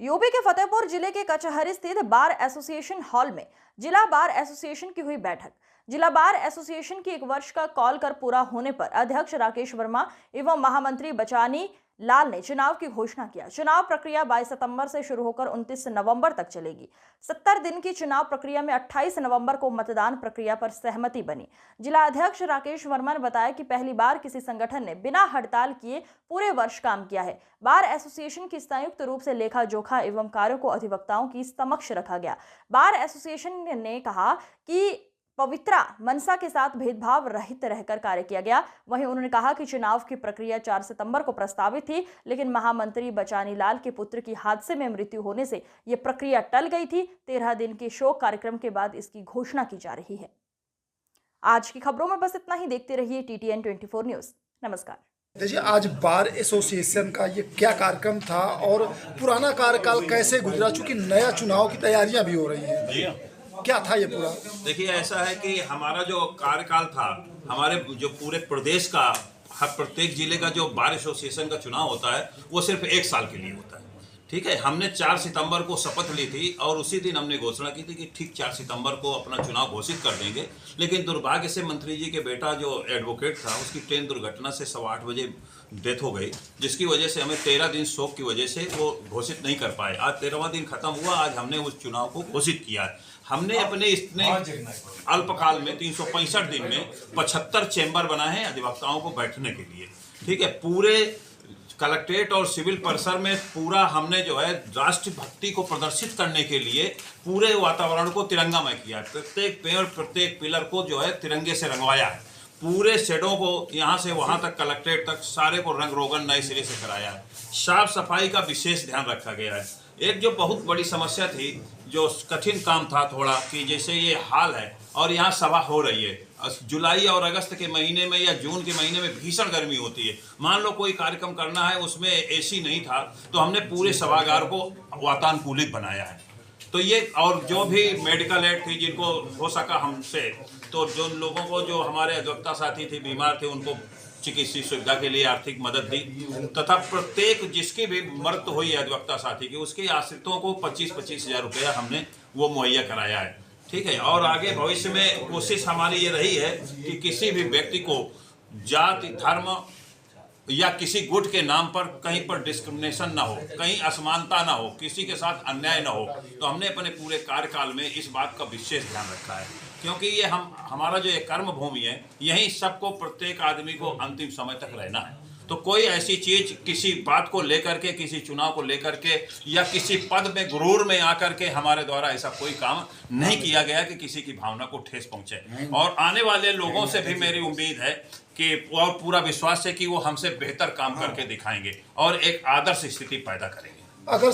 UP के फतेहपुर जिले के कचहरी स्थित बार एसोसिएशन हॉल में जिला बार एसोसिएशन की हुई बैठक। जिला बार एसोसिएशन की 1 वर्ष का कॉल कर पूरा होने पर अध्यक्ष राकेश वर्मा एवं महामंत्री बचानी लाल ने चुनाव की घोषणा किया। चुनाव प्रक्रिया 22 सितंबर से शुरू होकर 29 नवंबर तक चलेगी। 70 दिन की चुनाव प्रक्रिया में 28 नवंबर को मतदान प्रक्रिया पर सहमति बनी। जिला अध्यक्ष राकेश वर्मा ने बताया कि पहली बार किसी संगठन ने बिना हड़ताल किए पूरे वर्ष काम किया है। बार एसोसिएशन की संयुक्त रूप से लेखा जोखा एवं कार्यों को अधिवक्ताओं की समक्ष रखा गया। बार एसोसिएशन ने कहा कि पवित्रा मनसा के साथ भेदभाव रहित रहकर कार्य किया गया। वहीं उन्होंने कहा कि चुनाव की प्रक्रिया 4 सितंबर को प्रस्तावित थी, लेकिन महामंत्री बचानी लाल के पुत्र की हादसे में मृत्यु होने से ये प्रक्रिया टल गई थी। 13 दिन के शोक कार्यक्रम के बाद इसकी घोषणा की जा रही है। आज की खबरों में बस इतना ही। देखते रहिए TTN 24 न्यूज। नमस्कार। देखिए, आज बार एसोसिएशन का ये क्या कार्यक्रम था और पुराना कार्यकाल कैसे गुजरा, चूंकि नया चुनाव की तैयारियां भी हो रही हैं, क्या था ये पूरा? देखिए, ऐसा है कि हमारा जो कार्यकाल था, हमारे जो पूरे प्रदेश का हर प्रत्येक जिले का जो बार एसोसिएशन का चुनाव होता है वो सिर्फ 1 साल के लिए होता है। ठीक है, हमने 4 सितंबर को शपथ ली थी और उसी दिन हमने घोषणा की थी कि ठीक 4 सितंबर को अपना चुनाव घोषित कर देंगे। लेकिन दुर्भाग्य से मंत्री जी के बेटा जो एडवोकेट था, उसकी ट्रेन दुर्घटना से 8:15 बजे डेथ हो गई, जिसकी वजह से हमें 13 दिन शोक की वजह से वो घोषित नहीं कर पाए। आज 13वां दिन खत्म हुआ, आज हमने उस चुनाव को घोषित किया है। हमने अपने इतने अल्पकाल में 365 दिन में 75 चैम्बर बनाए हैं अधिवक्ताओं को बैठने के लिए। ठीक है, पूरे कलेक्ट्रेट और सिविल परिसर में पूरा हमने जो है राष्ट्रभक्ति को प्रदर्शित करने के लिए पूरे वातावरण को तिरंगामय किया है। प्रत्येक पेड़, प्रत्येक पिलर को जो है तिरंगे से रंगवाया है। पूरे शेडों को यहाँ से वहाँ तक, कलेक्ट्रेट तक सारे को रंग रोगन नए सिरे से कराया है। साफ सफाई का विशेष ध्यान रखा गया है। एक जो बहुत बड़ी समस्या थी, जो कठिन काम था थोड़ा, कि जैसे ये हाल है और यहाँ सभा हो रही है, जुलाई और अगस्त के महीने में या जून के महीने में भीषण गर्मी होती है। मान लो कोई कार्यक्रम करना है, उसमें एसी नहीं था, तो हमने पूरे सभागार को वातानुकूलित बनाया है। तो ये, और जो भी मेडिकल एड थी जिनको हो सका हमसे, तो जो लोगों को, जो हमारे अधिवक्ता साथी थे, बीमार थे, उनको चिकित्सीय सुविधा के लिए आर्थिक मदद दी, तथा प्रत्येक जिसकी भी मृत्यु हुई है अधिवक्ता साथी की, उसके आश्रितों को 25-25 हज़ार रुपया हमने वो मुहैया कराया है। ठीक है, और आगे भविष्य में कोशिश हमारी ये रही है कि किसी भी व्यक्ति को जाति, धर्म या किसी गुट के नाम पर कहीं पर डिस्क्रिमिनेशन ना हो, कहीं असमानता ना हो, किसी के साथ अन्याय ना हो। तो हमने अपने पूरे कार्यकाल में इस बात का विशेष ध्यान रखा है, क्योंकि ये हमारा जो ये कर्म भूमि है, यहीं सबको, प्रत्येक आदमी को अंतिम समय तक रहना है। तो कोई ऐसी चीज किसी बात को लेकर के, किसी चुनाव को लेकर के या किसी पद में गुरूर में आकर के हमारे द्वारा ऐसा कोई काम नहीं किया गया कि किसी की भावना को ठेस पहुंचे। और आने वाले लोगों से भी मेरी उम्मीद है कि, और पूरा विश्वास है कि वो हमसे बेहतर काम करके दिखाएंगे और एक आदर्श स्थिति पैदा करेंगे। अगर